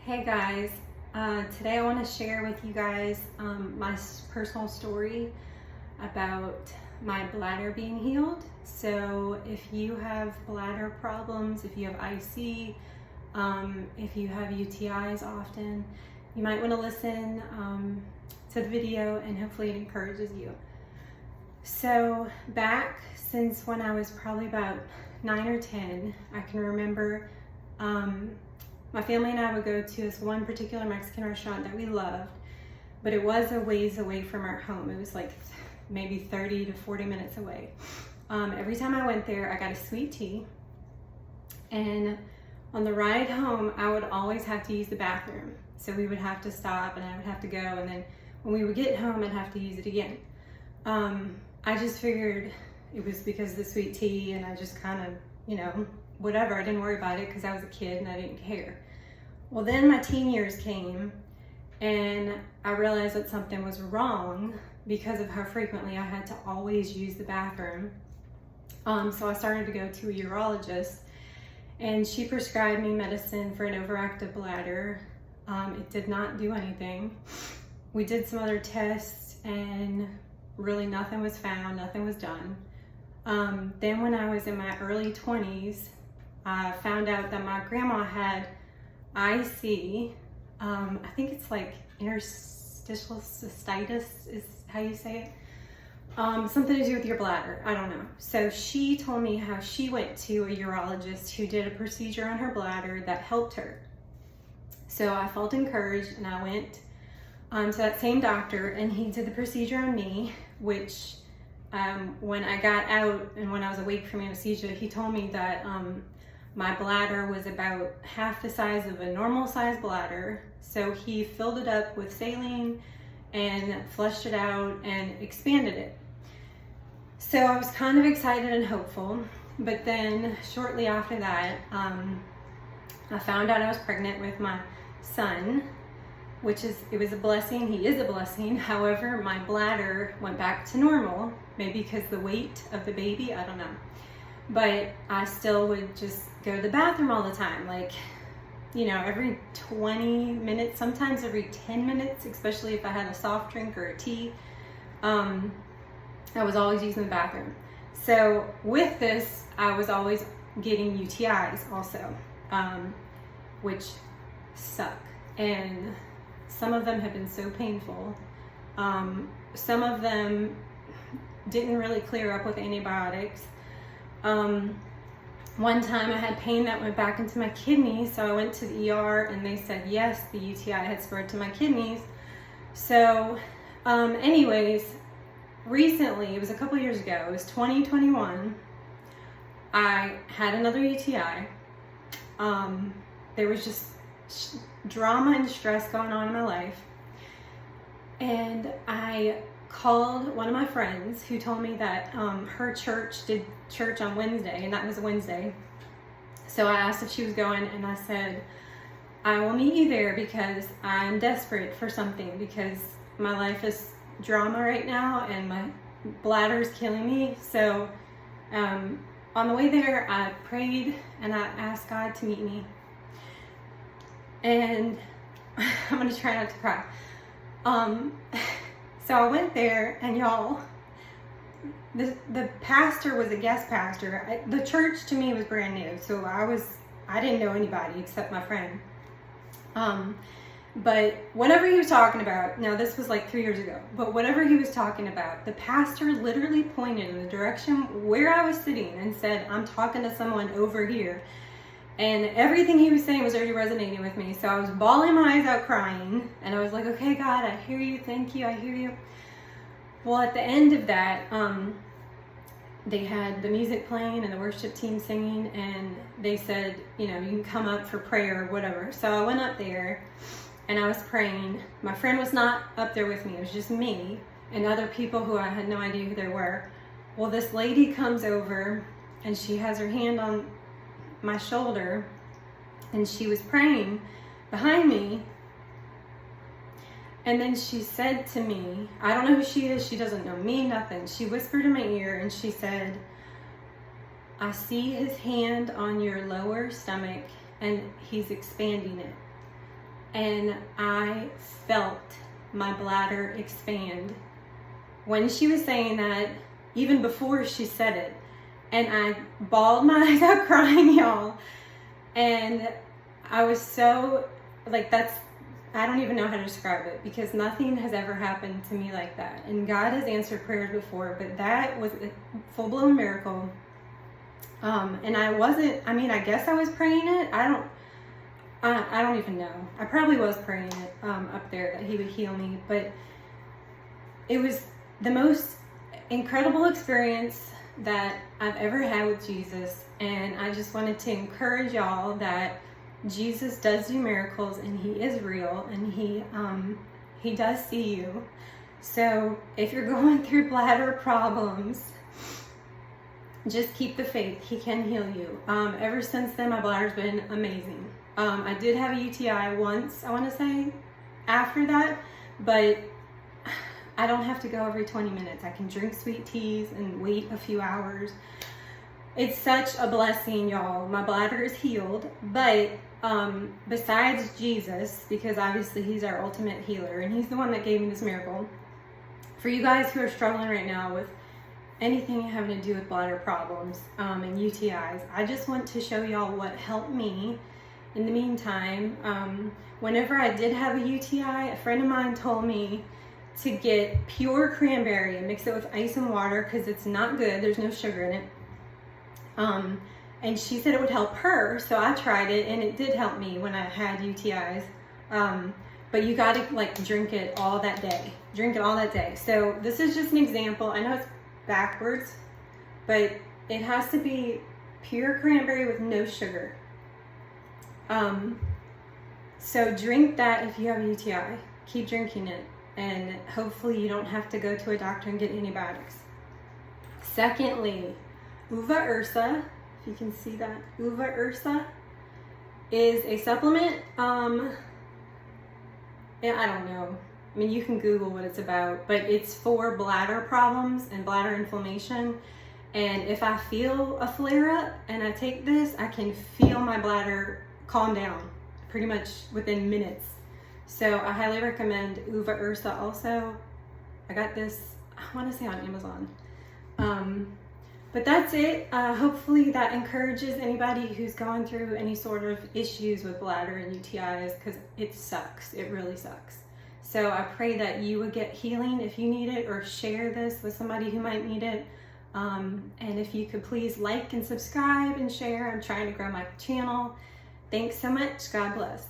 Hey guys, today I want to share with you guys my personal story about my bladder being healed. So if you have bladder problems, if you have IC, if you have UTIs often, you might want to listen to the video and hopefully it encourages you. So back since when I was probably about 9 or 10, I can remember my family and I would go to this one particular Mexican restaurant that we loved, but it was a ways away from our home. It was like maybe 30 to 40 minutes away. Every time I went there, I got a sweet tea, and on the ride home, I would always have to use the bathroom. So we would have to stop and I would have to go, and then when we would get home, I'd have to use it again. I just figured it was because of the sweet tea, and I just kind of, whatever, I didn't worry about it because I was a kid and I didn't care. Well, then my teen years came and I realized that something was wrong because of how frequently I had to always use the bathroom. So I started to go to a urologist, and she prescribed me medicine for an overactive bladder. It did not do anything. We did some other tests and really nothing was found, nothing was done. Then when I was in my early 20s, I found out that my grandma had IC. I think it's like interstitial cystitis is how you say it. Something to do with your bladder, I don't know. So she told me how she went to a urologist who did a procedure on her bladder that helped her. So I felt encouraged and I went to that same doctor, and he did the procedure on me, which when I got out and when I was awake from anesthesia, he told me that my bladder was about half the size of a normal size bladder. So he filled it up with saline and flushed it out and expanded it. So I was kind of excited and hopeful, but then shortly after that, I found out I was pregnant with my son, it was a blessing. He is a blessing. However, my bladder went back to normal, maybe because the weight of the baby, I don't know. But I still would just go to the bathroom all the time, like, every 20 minutes, sometimes every 10 minutes, especially if I had a soft drink or a tea. I was always using the bathroom. So with this, I was always getting UTIs also, which suck. And some of them have been so painful. Some of them didn't really clear up with antibiotics. One time I had pain that went back into my kidneys, so I went to the ER and they said yes, the UTI had spread to my kidneys. So anyways, recently, it was a couple years ago, it was 2021, I had another UTI. There was just drama and stress going on in my life, and I called one of my friends who told me that her church did church on Wednesday, and that was a Wednesday. So I asked if she was going, and I said, I will meet you there because I'm desperate for something, because my life is drama right now and my bladder is killing me. So on the way there, I prayed and I asked God to meet me. And I'm gonna try not to cry. So I went there, and y'all, the pastor was a guest pastor. The church to me was brand new, so I didn't know anybody except my friend. But whatever he was talking about, now this was like 3 years ago, but whatever he was talking about, the pastor literally pointed in the direction where I was sitting and said, I'm talking to someone over here. And everything he was saying was already resonating with me. So I was bawling my eyes out crying, and I was like, okay, God, I hear you. Thank you. I hear you. Well, at the end of that, they had the music playing and the worship team singing, and they said, you can come up for prayer or whatever. So I went up there and I was praying. My friend was not up there with me. It was just me and other people who I had no idea who they were. Well, this lady comes over and she has her hand on my shoulder, and she was praying behind me, and then she said to me, I don't know who she is, she doesn't know me, nothing. She whispered in my ear and she said, I see his hand on your lower stomach and he's expanding it. and I felt my bladder expand. When she was saying that, even before she said it, and I bawled my eyes out crying, y'all. And I was so, like, I don't even know how to describe it, because nothing has ever happened to me like that. And God has answered prayers before, but that was a full-blown miracle. And I guess I was praying it. I don't even know. I probably was praying it up there that he would heal me, but it was the most incredible experience that I've ever had with Jesus. And I just wanted to encourage y'all that Jesus does do miracles, and he is real, and he does see you. So if you're going through bladder problems, just keep the faith. He can heal you. Ever since then, my bladder's been amazing. I did have a UTI once, I want to say, after that, but I don't have to go every 20 minutes. I can drink sweet teas and wait a few hours. It's such a blessing, y'all. My bladder is healed, but besides Jesus, because obviously he's our ultimate healer and he's the one that gave me this miracle, for you guys who are struggling right now with anything having to do with bladder problems and UTIs, I just want to show y'all what helped me. In the meantime, whenever I did have a UTI, a friend of mine told me to get pure cranberry and mix it with ice and water, because it's not good, there's no sugar in it. And she said it would help her, so I tried it, and it did help me when I had UTIs. But you gotta drink it all that day. Drink it all that day. So this is just an example. I know it's backwards, but it has to be pure cranberry with no sugar. So drink that if you have a UTI. Keep drinking it, and hopefully you don't have to go to a doctor and get antibiotics. Secondly, uva ursa, if you can see that, uva ursa is a supplement. Yeah, I don't know. I mean, you can Google what it's about, but it's for bladder problems and bladder inflammation. And if I feel a flare up and I take this, I can feel my bladder calm down pretty much within minutes. So I highly recommend uva ursa also. I got this, I want to say on Amazon. But that's it. Hopefully that encourages anybody who's gone through any sort of issues with bladder and UTIs, because it sucks. It really sucks. So I pray that you would get healing if you need it, or share this with somebody who might need it. And if you could please like and subscribe and share. I'm trying to grow my channel. Thanks so much. God bless.